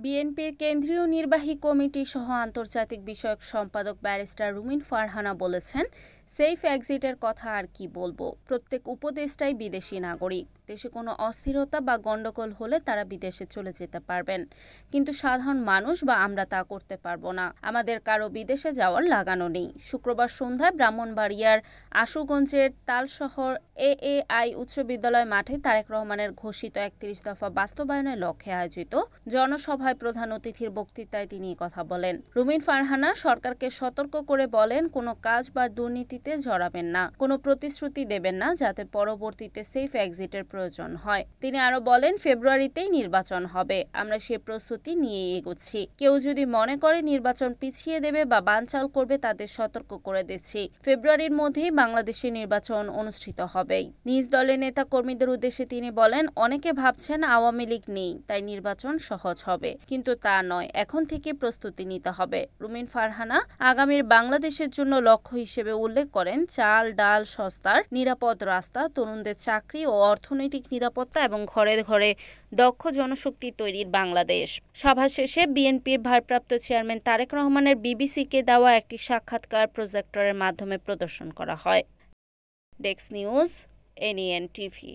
বিএনপির কেন্দ্রীয় নির্বাহী কমিটি সহ আন্তর্জাতিক বিষয়ক সম্পাদক ব্যারিস্টার রুমিন ফারহানা বলেছেন, সেফ এক্সিটের কথা আর কি বলবো, প্রত্যেক উপদেষ্টাই বিদেশি নাগরিক। দেশে কোনো অস্থিরতা বা গণ্ডগোল হলে তারা বিদেশে চলে যেতে পারবেন, কিন্তু সাধারণ মানুষ বা আমরা তা করতে পারবো না। আমাদের কারো বিদেশে যাওয়ার লাগানো নেই। শুক্রবার সন্ধ্যায় ব্রাহ্মণবাড়িয়ার আশুগঞ্জের তালশহর এএআই উচ্চ বিদ্যালয় মাঠে তারেক রহমানের ঘোষিত ৩১ দফা বাস্তবায়নের লক্ষ্যে আয়োজিত জনসভায় প্রধান অতিথির বক্তৃতায় তিনি কথা বলেন। রুমিন ফারহানা সরকারকে সতর্ক করে বলেন, কোনো কাজ বা দুর্নীতিতে জড়াবেন না, কোনো প্রতিশ্রুতি দেবেন না যাতে পরবর্তীতে সেফ এক্সিটের প্রয়োজন হয়। তিনি আরো বলেন, ফেব্রুয়ারিতেই নির্বাচন হবে, আমরা সে প্রস্তুতি নিয়ে এগোচ্ছি। কেউ যদি মনে করে নির্বাচন পিছিয়ে দেবে বা বানচাল করবে, তাদের সতর্ক করে দিচ্ছি, ফেব্রুয়ারির মধ্যেই বাংলাদেশে নির্বাচন অনুষ্ঠিত হবেই। নিজ দলের নেতা কর্মীদের উদ্দেশ্যে তিনি বলেন, অনেকে ভাবছেন আওয়ামী লীগ নেই তাই নির্বাচন সহজ হবে, কিন্তু তা নয়, এখন থেকে প্রস্তুতি নিতে হবে। রুমিন ফারহানা আগামীর বাংলাদেশের জন্য লক্ষ্য হিসেবে উল্লেখ করেন চাল ডাল সস্তার, নিরাপদ রাস্তা, তরুণদের চাকরি ও অর্থনৈতিক নিরাপত্তা এবং ঘরে ঘরে দক্ষ জনশক্তি তৈরির বাংলাদেশ। সভা শেষে বিএনপির ভারপ্রাপ্ত চেয়ারম্যান তারেক রহমানের বিবিসিকে দেওয়া একটি সাক্ষাৎকার প্রজেক্টরের মাধ্যমে প্রদর্শন করা হয়। Desk news, NN TV.